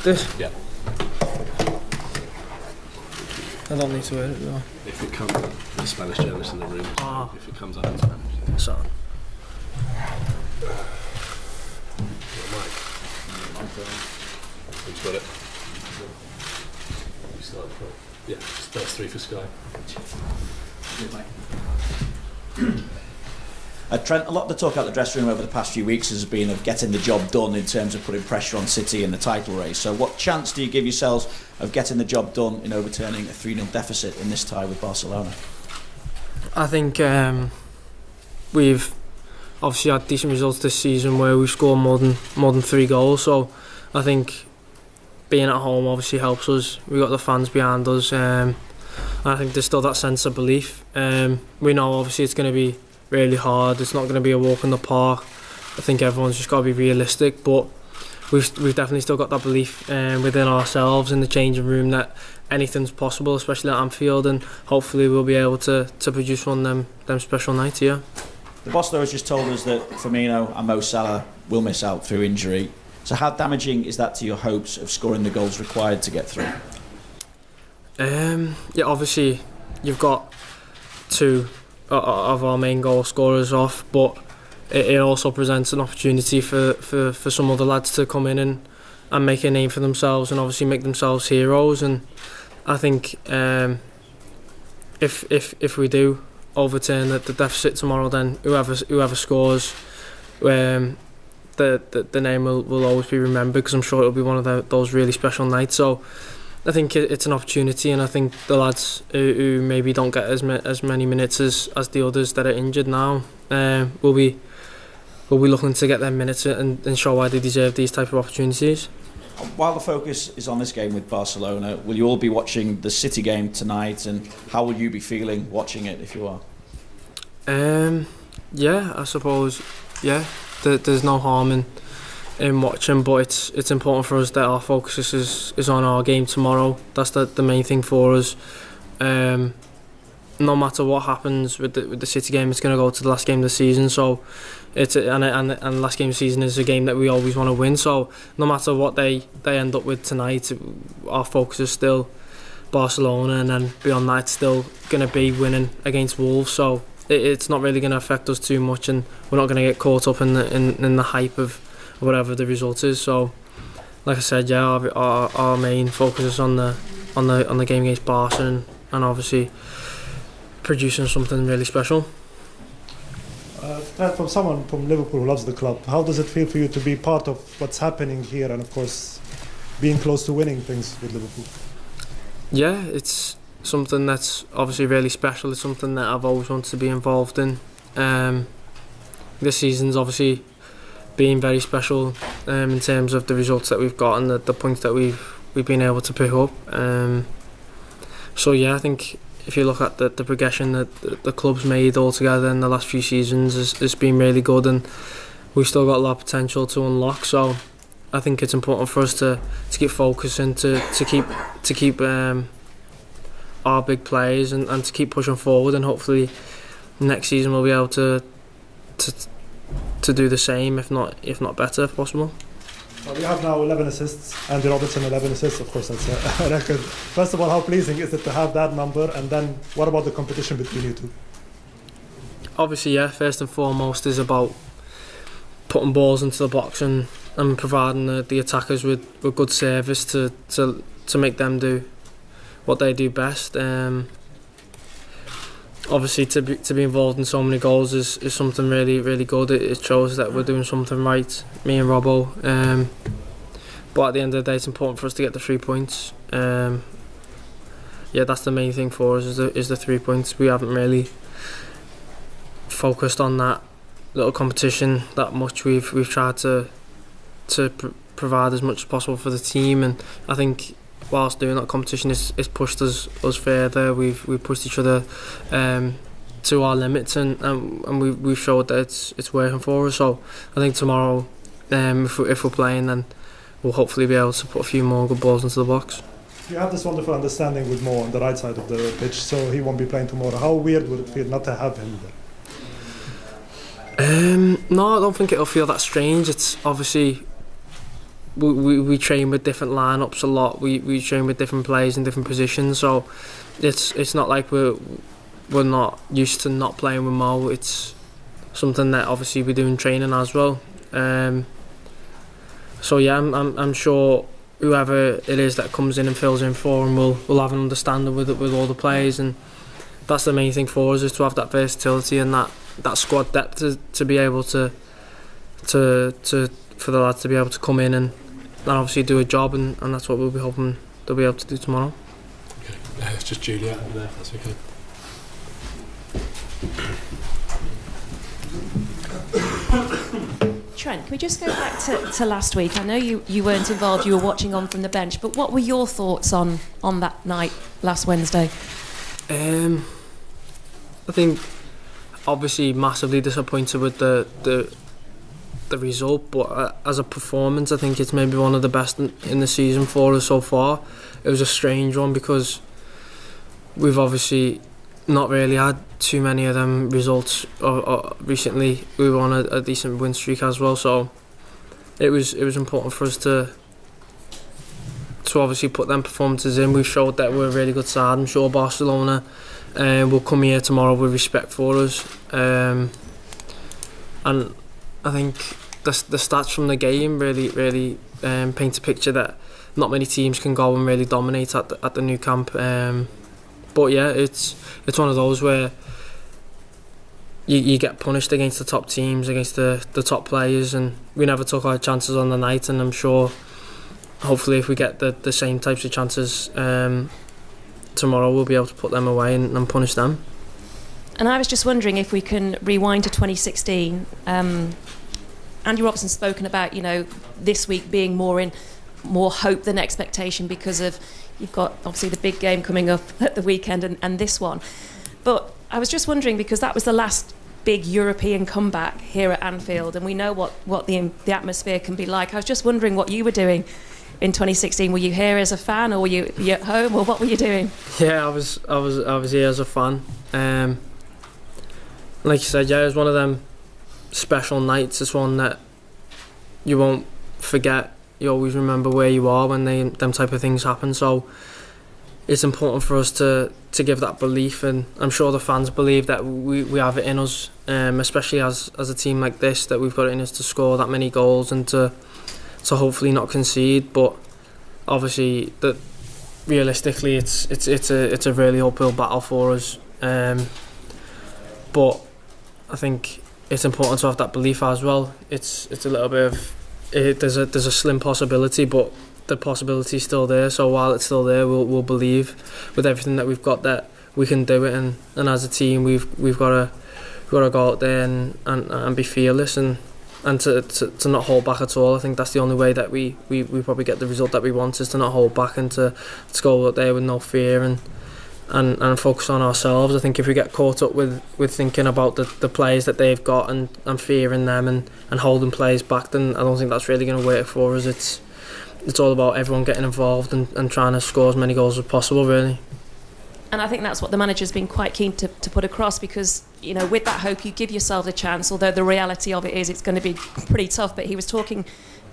this? Yeah. I don't need to wear it though. If it comes, the Spanish journalist in the room. So if it comes out in Spanish. So. Who's got it? You start from. Yeah, first three for Sky. Trent, a lot of the talk out the dressing room over the past few weeks has been of getting the job done in terms of putting pressure on City in the title race. So what chance do you give yourselves of getting the job done in overturning a 3-0 deficit in this tie with Barcelona? I think we've obviously had decent results this season where we've scored more than 3 goals. So I think being at home obviously helps us. We've got the fans behind us. I think there's still that sense of belief. We know obviously it's going to be really hard. It's not going to be a walk in the park. I think everyone's just got to be realistic, but we've definitely still got that belief within ourselves in the changing room that anything's possible, especially at Anfield, and hopefully we'll be able to produce one of them special nights here. The boss though has just told us that Firmino and Mo Salah will miss out through injury. So how damaging is that to your hopes of scoring the goals required to get through? Yeah, obviously you've got 2 of our main goal scorers off, but it also presents an opportunity for some other lads to come in and make a name for themselves and obviously make themselves heroes. And I think if we do overturn the deficit tomorrow, then whoever scores, the name will always be remembered, because I'm sure it'll be one of those really special nights. So I think it's an opportunity, and I think the lads who maybe don't get as many minutes as the others that are injured now will be looking to get their minutes and show why they deserve these type of opportunities. While the focus is on this game with Barcelona, will you all be watching the City game tonight, and how will you be feeling watching it if you are? Yeah, I suppose. Yeah, there's no harm in watching, but it's important for us that our focus is on our game tomorrow. That's the main thing for us. No matter what happens with the City game, it's going to go to the last game of the season. So and the last game of the season is a game that we always want to win. So no matter what they end up with tonight, our focus is still Barcelona, and then beyond that, it's still going to be winning against Wolves. So it's not really going to affect us too much, and we're not going to get caught up in the hype of whatever the result is. So, like I said, yeah, our main focus is on the game against Barca, and obviously producing something really special. From someone from Liverpool who loves the club, how does it feel for you to be part of what's happening here, and of course being close to winning things with Liverpool? Yeah, it's something that's obviously really special. It's something that I've always wanted to be involved in. This season's obviously been very special in terms of the results that we've got and the points that we've been able to pick up. So yeah, I think if you look at the progression that the club's made altogether in the last few seasons, it's been really good, and we've still got a lot of potential to unlock. So I think it's important for us to keep focusing, to keep our big players and to keep pushing forward, and hopefully next season we'll be able to do the same, if not better, if possible. Well, you have now 11 assists, Andy Robertson 11 assists. Of course, that's a record. First of all, how pleasing is it to have that number, and then what about the competition between you two? Obviously, yeah, first and foremost is about putting balls into the box and providing the attackers with good service to make them do what they do best. Obviously, to be involved in so many goals is something really, really good. It shows that we're doing something right, me and Robbo. But at the end of the day, it's important for us to get the 3 points. Yeah, that's the main thing for us, is the 3 points. We haven't really focused on that little competition that much. We've tried to provide as much as possible for the team, and I think whilst doing that competition, it's pushed us further. We've pushed each other to our limits, and we've showed that it's working for us. So I think tomorrow, if we're playing, then we'll hopefully be able to put a few more good balls into the box. You have this wonderful understanding with Mo on the right side of the pitch, so he won't be playing tomorrow. How weird would it feel not to have him there? No, I don't think it'll feel that strange. It's obviously we train with different lineups a lot. We train with different players in different positions, so it's not like we're not used to not playing with Mo. It's something that obviously we do in training as well. So yeah, I'm sure whoever it is that comes in and fills in for him will have an understanding with all the players, and that's the main thing for us, is to have that versatility and that squad depth to be able to for the lads to be able to come in and obviously do a job, and that's what we'll be hoping they'll be able to do tomorrow. Okay, it's just Julia out there, that's okay. Trent, can we just go back to last week? I know you weren't involved, you were watching on from the bench, but what were your thoughts on that night last Wednesday? I think obviously massively disappointed with the result, but as a performance I think it's maybe one of the best in the season for us so far. It was a strange one because we've obviously not really had too many of them results recently. We were on a decent win streak as well, so it was important for us to obviously put them performances in. We've showed that we're a really good side. I'm sure Barcelona will come here tomorrow with respect for us, and I think the stats from the game really paint a picture that not many teams can go and really dominate at the new camp. But yeah, it's one of those where you get punished against the top teams, against the top players, and we never took our chances on the night, and I'm sure hopefully if we get the same types of chances tomorrow, we'll be able to put them away and punish them. And I was just wondering if we can rewind to 2016. Andy Robertson's spoken about, this week being more hope than expectation because of you've got obviously the big game coming up at the weekend and this one. But I was just wondering, because that was the last big European comeback here at Anfield, and we know what the atmosphere can be like. I was just wondering what you were doing in 2016. Were you here as a fan, or were you at home, or what were you doing? Yeah, I was here as a fan. Like you said, yeah, it was one of them special nights. It's one that you won't forget. You always remember where you are when them type of things happen. So it's important for us to give that belief, and I'm sure the fans believe that we have it in us, especially as a team like this, that we've got it in us to score that many goals and to hopefully not concede. But obviously, that realistically, it's a really uphill battle for us. But I think it's important to have that belief as well. It's a little bit of there's a slim possibility, but the possibility is still there. So while it's still there, we'll believe with everything that we've got that we can do it, and as a team we've got to go out there and be fearless and to not hold back at all. I think that's the only way that we probably get the result that we want, is to not hold back and to go out there with no fear and focus on ourselves. I think if we get caught up with thinking about the players that they've got and fearing them and holding players back, then I don't think that's really going to work for us. It's all about everyone getting involved and trying to score as many goals as possible, really. And I think that's what the manager's been quite keen to put across, because with that hope you give yourself a chance, although the reality of it is it's going to be pretty tough. But he was talking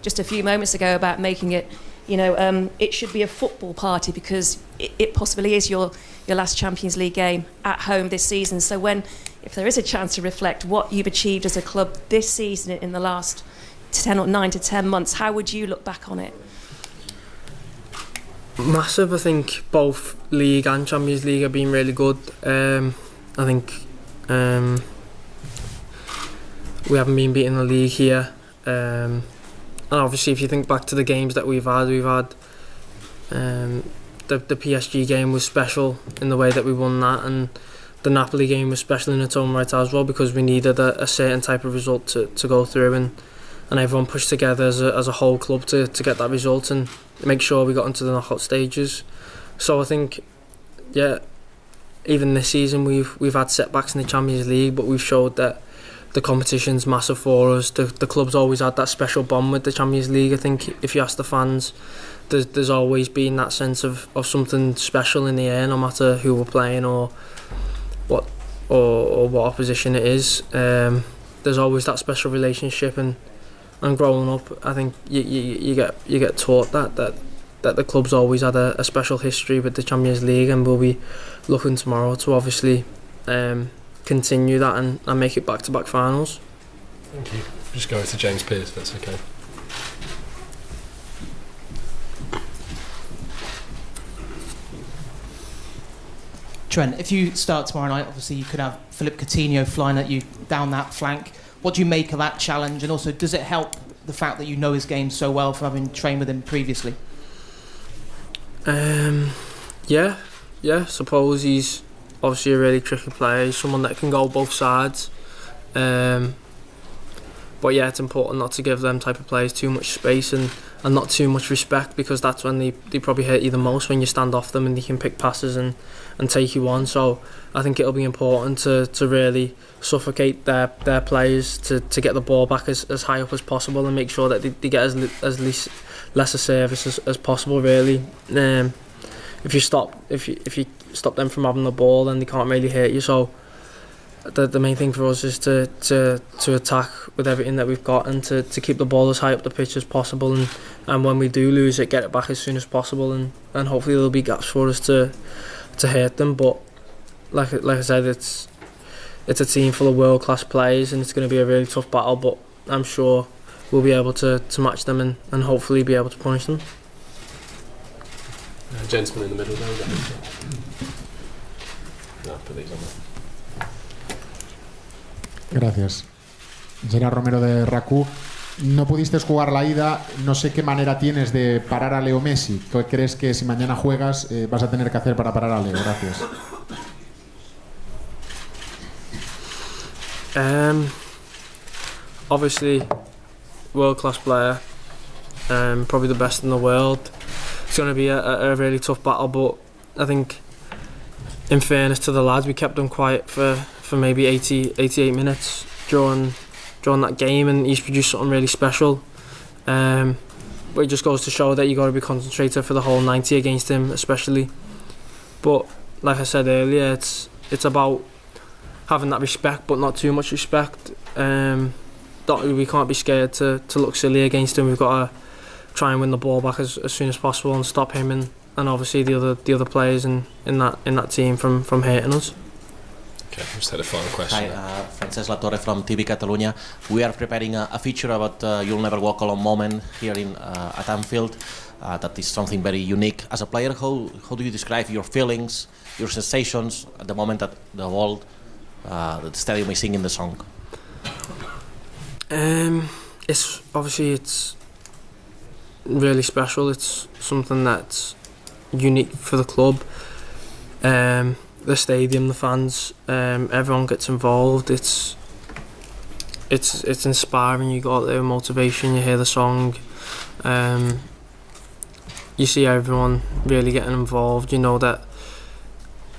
just a few moments ago about making it, it should be a football party, because it possibly is your last Champions League game at home this season. So if there is a chance to reflect what you've achieved as a club this season in the last 9 to 10 months, how would you look back on it? Massive. I think both League and Champions League have been really good. I think we haven't been beaten in the league here, and obviously if you think back to the games that we've had the PSG game was special in the way that we won that, and the Napoli game was special in its own right as well, because we needed a certain type of result to go through, and everyone pushed together as a whole club to get that result and make sure we got into the knockout stages. So I think, yeah, even this season we've had setbacks in the Champions League, but we've showed that the competition's massive for us. The club's always had that special bond with the Champions League. I think if you ask the fans, there's always been that sense of something special in the air, no matter who we're playing or what opposition it is. There's always that special relationship, and growing up, I think you get taught that the club's always had a special history with the Champions League, and we'll be looking tomorrow to obviously continue that and make it back-to-back finals. Thank you. Just go to James Pearce, if that's okay. Trent, if you start tomorrow night, obviously you could have Philippe Coutinho flying at you down that flank. What do you make of that challenge? And also, does it help the fact that you know his game so well from having trained with him previously? Yeah. Suppose he's obviously a really tricky player. He's someone that can go both sides. But yeah, it's important not to give them type of players too much space and not too much respect, because that's when they probably hurt you the most, when you stand off them and they can pick passes and take you on. So I think it'll be important to really suffocate their players to get the ball back as high up as possible and make sure that they get as less a service as possible, really. If you stop them from having the ball, then they can't really hurt you. So the main thing for us is to attack with everything that we've got, and to keep the ball as high up the pitch as possible, and when we do lose it, get it back as soon as possible, and hopefully there'll be gaps for us to hurt them. But like I said, it's a team full of world-class players, and it's going to be a really tough battle, but I'm sure we'll be able to match them and hopefully be able to punish them. Gentleman in the middle there. No, put these on there. Gracias. Gerard Romero de RACU. No pudiste jugar la ida, no sé qué manera tienes de parar a Leo Messi. ¿Qué crees que si mañana juegas vas a tener que hacer para parar a Leo? Gracias. Obviously, world-class player, probably the best in the world. It's going to be a really tough battle, but I think, in fairness to the lads, we kept them quiet for maybe 88 minutes during that game, and he's produced something really special. But it just goes to show that you got to be concentrated for the whole 90 against him, especially. But like I said earlier, it's about having that respect, but not too much respect. We can't be scared to look silly against him. We've got to try and win the ball back as soon as possible and stop him and obviously the other players in that team from hurting us. Okay, just had a final question. Hi, Francesc Latorre from TV Catalunya. We are preparing a feature about You'll Never Walk Alone moment here at Anfield. That is something very unique. As a player, how do you describe your feelings, your sensations at the moment that the stadium is singing the song? It's really special. It's something that's unique for the club. The stadium, the fans, everyone gets involved. It's inspiring. You got the motivation. You hear the song. You see everyone really getting involved. You know that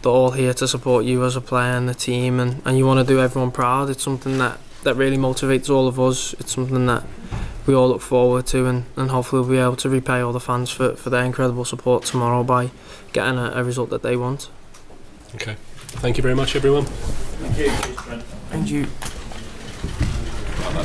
they're all here to support you as a player and the team, and you want to do everyone proud. It's something that really motivates all of us. It's something that we all look forward to, and hopefully we'll be able to repay all the fans for their incredible support tomorrow by getting a result that they want. Okay. Thank you very much, everyone. Thank you. Thank you. Well,